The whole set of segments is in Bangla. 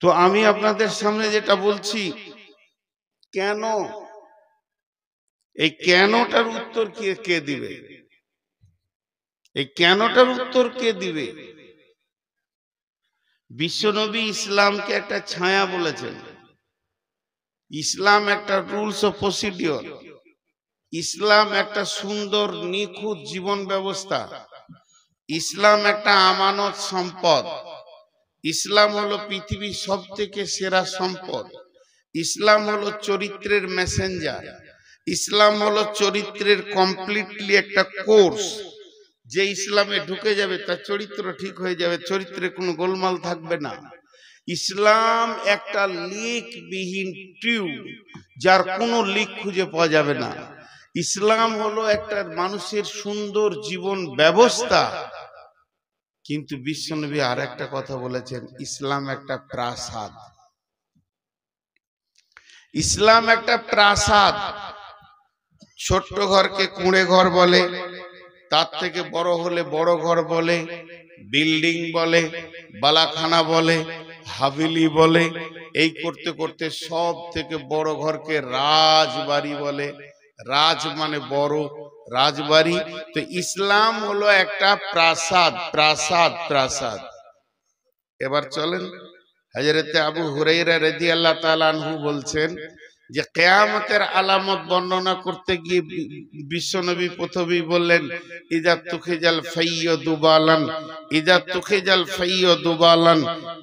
তো আমি আপনাদের সামনে যেটা বলছি, কেন, এই কেনটার উত্তর কে দিবে? এই কেনটার উত্তর কে দিবে? বিশ্বনবী ইসলামকে একটা ছায়া বলেছেন। ইসলাম একটা রুলস ও প্রসিডিওর। ইসলাম একটা সুন্দর নিখুঁত জীবন ব্যবস্থা। ইসলাম একটা আমানত সম্পদ। ইসলাম হলো পৃথিবীর সবথেকে সেরা সম্পদ। ইসলাম হলো চরিত্রের মেসেঞ্জার। ইসলাম হলো চরিত্রের কমপ্লিটলি একটা কোর্স। যে ইসলামে ঢুকে যাবে তার চরিত্র ঠিক হয়ে যাবে, চরিত্রে কোনো গোলমাল থাকবে না। ইসলাম একটা লিকবিহীন টিউব, যার কোনো লিক খুঁজে পাওয়া যাবে না। ইসলাম হলো একটা মানুষের সুন্দর জীবন ব্যবস্থা। কিন্তু বিশ্বনবী আর একটা কথা বলেছেন, ইসলাম একটা প্রাসাদ। ইসলাম একটা প্রাসাদ। ছোট্ট ঘরকে কুঁড়ে ঘর বলে, তার থেকে বড় হলে বড় ঘর বলে, বিল্ডিং বলে, বালাখানা বলে, হাভেলি বলে। এই করতে করতে সব থেকে বড় ঘরকে রাজবাড়ি বলে। রাজ মানে বড়, রাজবাড়ি। তো ইসলাম হলো একটা প্রাসাদ, প্রাসাদ, প্রাসাদ। এবার চলেন, হযরতে আবু হুরায়রা রাদিয়াল্লাহু তাআলা আনহু বলছেন যে কিয়ামতের আলামত বর্ণনা করতে গিয়ে বিশ্বনবী প্রথমেই বললেন, ইযা তুখিজাল ফাইয়্যু দুবালান, ইযা তুখিজাল ফাইয়্যু দুবালান,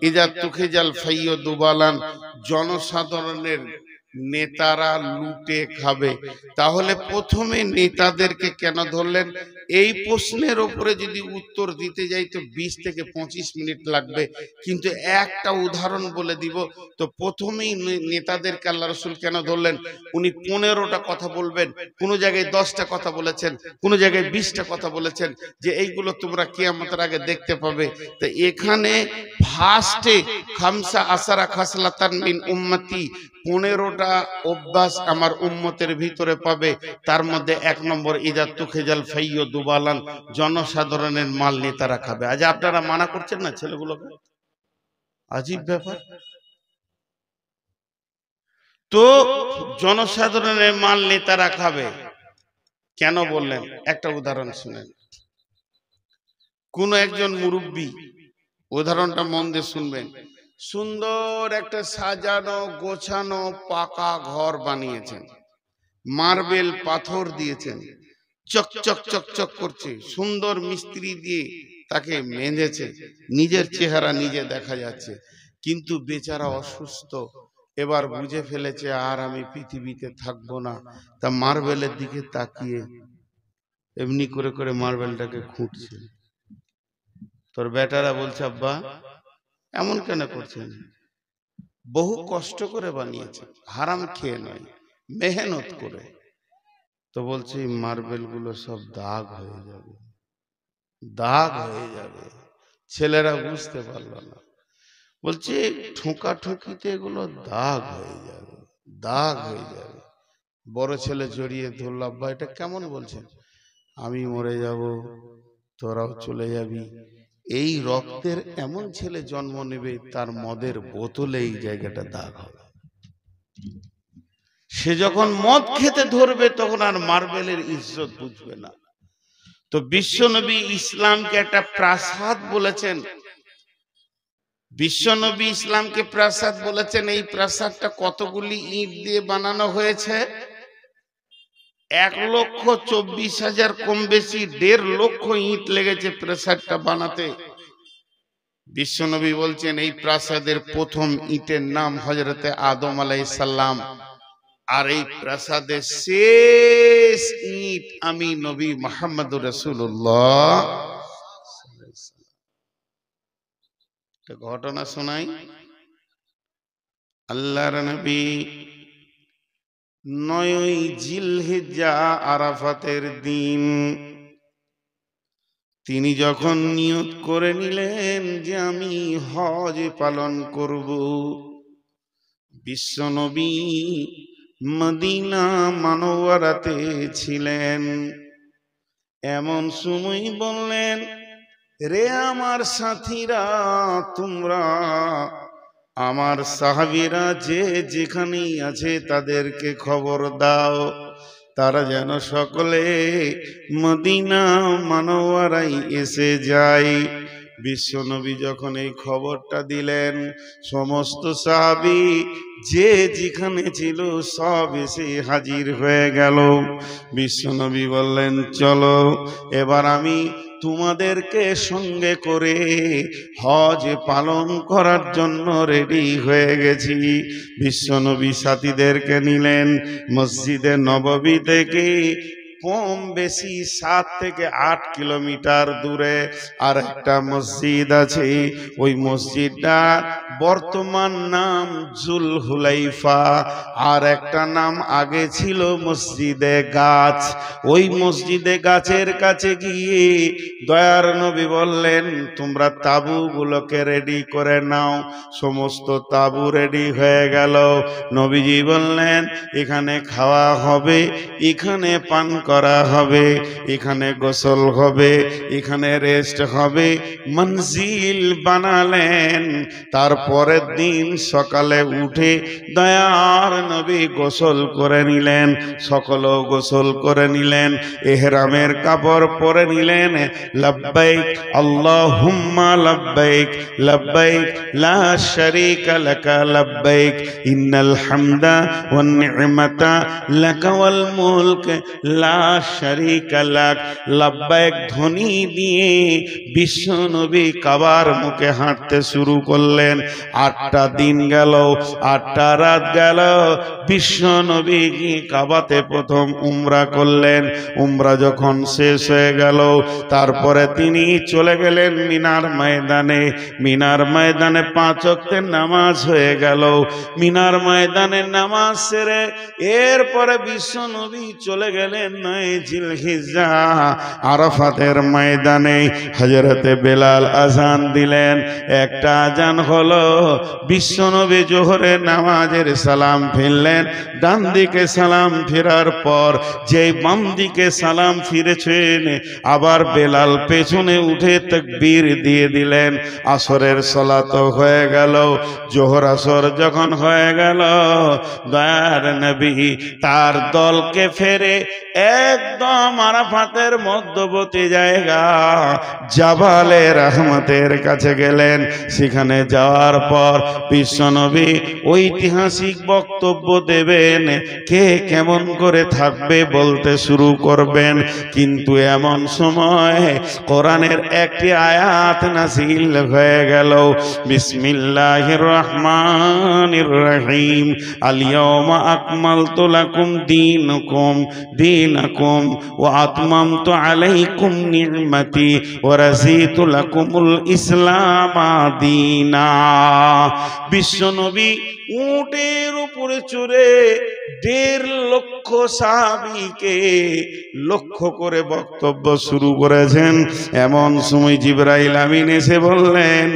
ইযা তুখিজাল ফাইয়্যু দুবালান। জনসাধারণের নেতারা লুটে খাবে। তাহলে প্রথমে নেতাদেরকে কেন ধরলেন? এই প্রশ্নের উপরে যদি উত্তর দিতে যাই তো 20 থেকে 25 মিনিট লাগবে, কিন্তু একটা উদাহরণ বলে দিব। তো প্রথমেই নেতাদেরকে আল্লাহ রাসূল কেন ধরলেন? উনি 15টা কথা বলবেন, কোন জায়গায় 10টা কথা বলেছেন, কোন জায়গায় 20টা কথা বলেছেন, যে এইগুলো তোমরা কিয়ামতের আগে দেখতে পাবে। তো এখানে ফার্স্টে খামসা আসারা খাসলাতান মিন উম্মতি, 15টা অভ্যাস আমার উম্মতের ভিতরে পাবে। তার মধ্যে 1 নম্বর, ইযা তুখিজাল ফাইয়্যু দুবালান, জনসাধারণের মাল নেতারা খাবে। আজ আপনারা মানা করছেন না ছেলেগুলোকে? আজীব ব্যাপার। তো জনসাধারণের মাল নেতারা খাবে কেন বললেন? একটা উদাহরণ শুনেন। কোন একজন মুরব্বী, উদাহরণটা মন দিয়ে শুনবেন, সুন্দর একটা সাজানো গোছানো পাকা ঘর বানিয়েছেন, মার্বেল পাথর দিয়েছেন, চকচক চকচক করছে, সুন্দর মিস্ত্রি দিয়ে তাকে মেঁধেছে, নিজের চেহারা নিজে দেখা যাচ্ছে। কিন্তু বেচারা অসুস্থ, এবার বুঝে ফেলেছে আর আমি পৃথিবীতে থাকবো না। তা মার্বেলের দিকে তাকিয়ে এমনি করে করে মার্বেলটাকে খুঁটছে। তোর বেটারা বলছে, আব্বা এমন কেন করছেন? বহু কষ্ট করে বানিয়েছে, হারাম খেয়ে নয়, মেহনত করে। তো বলছে মার্বেল গুলো সব দাগ হয়ে যাবে, দাগ হয়ে যাবে। ছেলেরা বুঝতে পারলো না, বলছে ঠোকা ঠুকিতে এগুলো দাগ হয়ে যাবে, দাগ হয়ে যাবে। বড় ছেলে জড়িয়ে ধরল, আব্বা এটা কেমন বলছেন? আমি মরে যাব, তোরাও চলে যাবি, এই রক্তের এমন ছেলে জন্ম নেবে তার মদের বোতলে এই জায়গাটা দাগ হবে। সে যখন মদ খেতে ধরবে তখন আর মার্বেলের ইজ্জত বুঝবে না। তো বিশ্বনবী ইসলামকে একটা প্রাসাদ বলেছেন। বিশ্বনবী ইসলামকে প্রাসাদ বলেছেন। এই প্রাসাদটা কতগুলি ইট দিয়ে বানানো হয়েছে? 1,24,000, কম বেশি 1.5 লক্ষ ইট লেগেছে প্রাসাদটা বানাতে। বিশ্বনবী বলছেন এই প্রাসাদের প্রথম ইটের নাম হযরতে আদম আলাইহিস সালাম, আর এই প্রাসাদের শেষ ইট আমি নবী মুহাম্মদুর রাসূলুল্লাহ। একটা ঘটনা শোনাই। আল্লাহর নবী 9ই জিলহিজ্জা আরাফাতের দিন তিনি যখন নিয়ত করে নিলেন যে আমি হজ পালন করব, বিশ্বনবী মদিনা মানওয়ারাতে ছিলেন। এমন সময় বললেন, রে আমার সাথীরা, তোমরা আমার সাহাবীরা যে যেখানেই আছে তাদেরকে খবর দাও, তারা যেন সকলে মদিনা মানওয়ারায় এসে যায়। বিশ্বনবী যখন এই খবরটা দিলেন, সমস্ত সাহাবী যে যেখানে ছিল সব এসে হাজির হয়ে গেল। বিশ্বনবী বললেন, চলো এবার আমি তোমাদেরকে সঙ্গে করে হজ পালন করার জন্য রেডি হয়ে গেছি। বিশ্বনবী সাথীদেরকে নিলেন। মসজিদে নববী থেকে কম বেশি 7 থেকে 8 কিলোমিটার দূরে আর একটা মসজিদ আছে। ওই মসজিদটা বর্তমান নাম জুলহুলাইফা, আর একটা নাম আগে ছিল মসজিদে গাছ। ওই মসজিদে গাছের কাছে গিয়ে দয়ার নবী বললেন, তোমরা তাঁবুগুলোকে রেডি করে নাও। সমস্ত তাঁবু রেডি হয়ে গেল। নবীজি বললেন, এখানে খাওয়া হবে, এখানে পান করা হবে, এখানে গোসল হবে, এখানে রেস্ট হবে। মঞ্জিল বানালেন। তারপরের দিন সকালে উঠে দয়ার নবী গোসল করে নিলেন। সকলও গোসল করে নিলেন, ইহরামের কাপড় পরে নিলেন। লব্বাইক আল্লাহুম্মা লব্বাইক, লব্বাইক লা শারীকা লাকা লব্বাইক, ইন্নাল হামদা ওয়ান নি'মাতা লাকা ওয়াল মুলক লা শারীকা লাক। লব্বাইক ধ্বনি দিয়ে বিশ্বনবী কাবার মুখে হাঁটতে শুরু করলেন। 8টা দিন গেল, 8টা রাত গেল। বিশ্বনবী কাবাতে প্রথম উমরা করলেন। উমরা যখন শেষ হয়ে গেল, তারপরে তিনি চলে গেলেন মিনার ময়দানে। মিনার ময়দানে 5 ওয়াক্তের নামাজ হয়ে গেল। মিনার ময়দানে নামাজ সেরে এরপরে বিশ্বনবী চলে গেলেন 9 জিলহিজ্জা আরাফাতের ময়দানে। হযরতে বেলাল আজান দিলেন। একটা আজান হলো, বিশ্বনবী জোহরের নামাজের সালাম ফিরলেন। ডান দিকে সালাম ফেরার পর যেই বাম দিকে সালাম ফিরেছেন, আবার বেলাল পেছনে উঠে তাকবীর দিয়ে দিলেন। আসরের সালাত হয়ে গেল। জোহর আসর যখন হয়ে গেল, দয়ার নবী তার দলকে ফেরে একদম আরাফাতের মধ্যবর্তী জায়গা জাবালে রহমতের কাছে গেলেন। সেখানে যাওয়ার পর বিশ্বনবী ঐতিহাসিক বক্তব্য দেবেন, কে কেমন করে থাকবে বলতে শুরু করবেন। কিন্তু এমন সময় কোরআনের একটি আয়াত নাযিল হয়ে গেল। বিসমিল্লাহির রহমানির রহিম। আল ইয়াওমা আকমালতু লাকুম দীনাকুম ওয়া আতমামতু আলাইকুম নি'মাতি ওয়া রাযীতু লাকুমুল ইসলাম দীনা। বিশ্বনবী উটের উপরে চড়ে 1.5 লক্ষ সাহাবীকে লক্ষ্য করে বক্তব্য শুরু করেছেন। এমন সময় জিবরাইল আমিন এসে বললেন,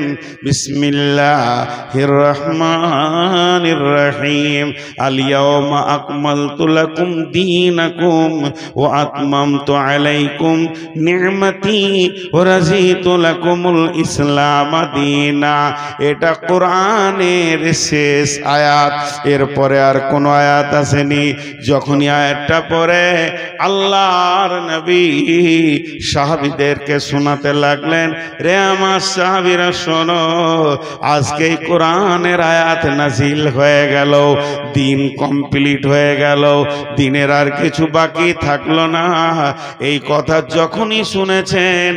বিসমিল্লাহির রহমানির রহিম। আল ইয়াওমা আকমালতু লাকুম দীনাকুম ওয়া আতমামতু আলাইকুম নি'মাতি ওয়া রাযীতু লাকুমুল ইসলাম দীনা। এটা কোরআনের শেষ আয়াত। এরপরে আর কোন আয়াত আসেনি। যখনই আয়াতটা পড়ে আল্লাহর নবী সাহাবীদেরকে শোনাতে লাগলেন, রে আমার সাহাবীরা শোনো, আজকে কোরআনের আয়াত নাজিল হয়ে গেল, দিন কমপ্লিট হয়ে গেল, দিনের আর কিছু বাকি থাকলো না। এই কথা যখনই শুনেছেন,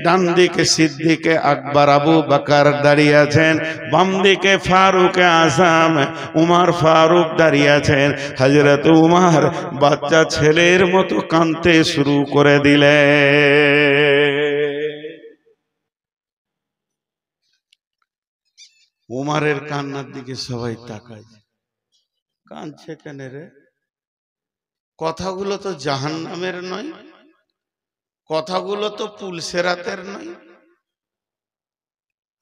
ডান দিকে সিদ্দিকে আকবর আবু বকর দাঁড়িয়ে আছেন, বাম দিকে ফারুকে আজম উমর ফারুক দাঁড়িয়ে আছেন। হযরত উমর বাচ্চা ছেলের মতো কাঁদতে শুরু করে দিলেন। উমরের কান্নার দিকে সবাই তাকায়, কাঁদছে কেন রে? কথাগুলো তো জাহান্নামের নয়, কথাগুলো তো পুলসেরাতের নয়।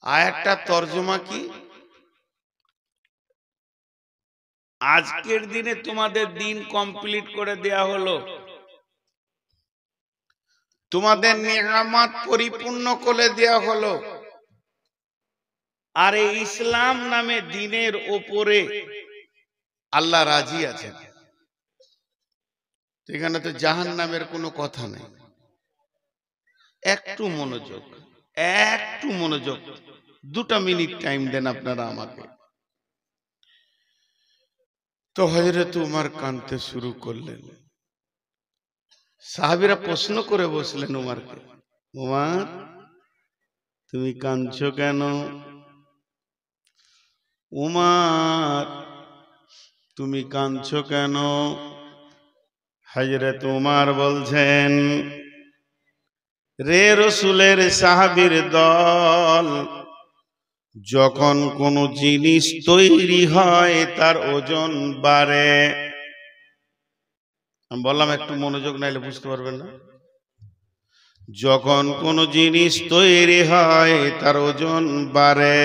আয়াতটা তর্জমা কি? আজকের দিনে তোমাদের দিন কমপ্লিট করে দেয়া হলো, তোমাদের নিয়ামত পরিপূর্ণ করে দেয়া হলো, আর এই ইসলাম নামে দিনের ওপরে আল্লাহ রাজি আছেন। এখানে তো জাহান্নামের কোনো কথা নেই। একটু মনোযোগ, একটু মনোযোগ, 2টা মিনিট টাইম দেন আপনারা আমাকে। তো হযরত উমর কাঁদতে শুরু করলেন। সাহাবীরা প্রশ্ন করে বসলেন উমরকে, উমর তুমি কাঁদছো কেন? উমর তুমি কাঁদছো কেন? হযরত উমর বলছেন, রে রাসূলের সাহাবীর দল, যখন কোনো জিনিস তৈরি হয় তার ওজন বাড়ে। আমি বললাম একটু মনোযোগ নাইলে বুঝতে পারবেন না। যখন কোনো জিনিস তৈরি হয় তার ওজন বাড়ে,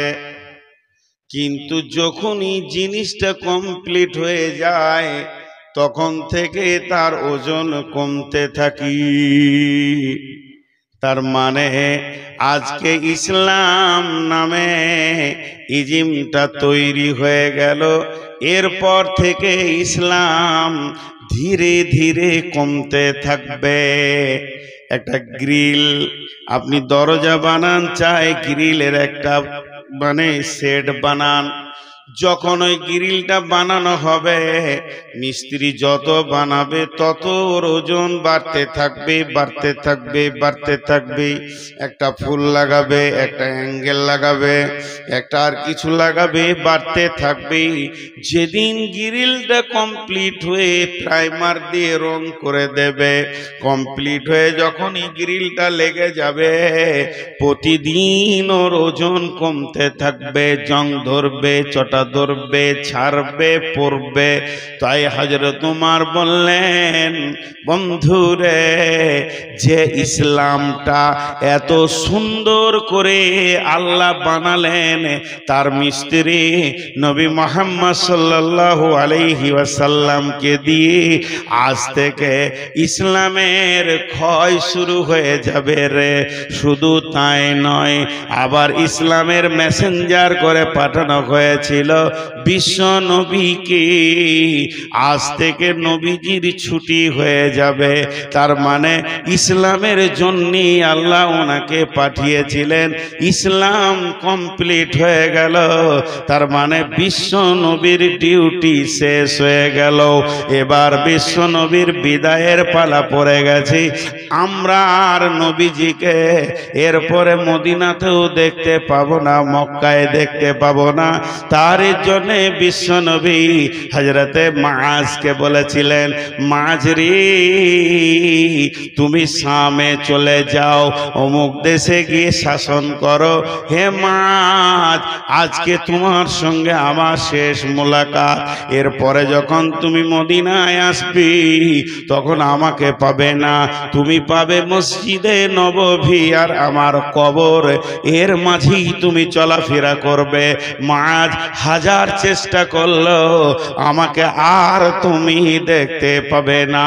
কিন্তু যখনই জিনিসটা কমপ্লিট হয়ে যায় তখন থেকে তার ওজন কমতে থাকে। তার মানে আজকে ইসলাম নামে ইজিমটা তৈরি হয়ে গেল, এরপর থেকে ইসলাম ধীরে ধীরে কমতে থাকবে। একটা গ্রিল আপনি দরজা বানান, চাই গ্রিলের একটা মানে সেট বানান, যখন ওই গ্রিলটা বানানো হবে মিস্ত্রি যত বানাবে তত ওজন বাড়তে থাকবে, বাড়তে থাকবে, বাড়তে থাকবে। একটা ফুল লাগাবে, একটা অ্যাঙ্গেল লাগাবে, একটা আর কিছু লাগাবে, বাড়তে থাকবে। যেদিন গ্রিলটা কমপ্লিট হয়ে প্রাইমার দিয়ে রং করে দেবে, কমপ্লিট হয়ে যখনই গ্রিলটা লেগে যাবে প্রতিদিন ওর ওজন কমতে থাকবে, জং ধরবে, চটা ধরবে, ছাড়বে, পড়বে। তাই হযরত উমর বললেন, বন্ধুরে যে ইসলামটা এত সুন্দর করে আল্লাহ বানালেন তার মিস্ত্রি নবী মুহাম্মদ সাল্লাল্লাহু আলাইহি ওয়াসাল্লামকে দিয়ে আজ থেকে ইসলামের ক্ষয় শুরু হয়ে যাবে রে। শুধু তাই নয়, আবার ইসলামের মেসেঞ্জার করে পাঠানো হয়েছিল বিশ্ব নবীকে। আজ থেকে নবীজির ছুটি হয়ে যাবে। তার মানে ইসলামের জন্যই আল্লাহ ওনাকে পাঠিয়েছিলেন। ইসলাম কমপ্লিট হয়ে গেল, তার মানে বিশ্ব নবীর ডিউটি শেষ হয়ে গেল। এবার বিশ্ব নবীর বিদায়ের পালা পড়ে গেছে। আমরা আর নবীজিকে এরপরে মদিনাতেও দেখতে পাবো না, মক্কায় দেখতে পাবো না। তার জন্য বিশ্ব নবী হযরতে মুআজকে বলেছিলেন, মুআজ রে তুমি শামে চলে যাও, অমুক দেশে গিয়ে শাসন করো। হে মুআজ, আজকে তোমার সঙ্গে আমার শেষ মোলাকাত। এরপরে যখন তুমি মদিনায় আসবে তখন আমাকে পাবে না, তুমি পাবে মসজিদে নববী আর আমার কবর, এর মাঝেই তুমি চলাফেরা করবে। মুআজ হাজার চেষ্টা করলো আমাকে আর তুমি দেখতে পাবে না।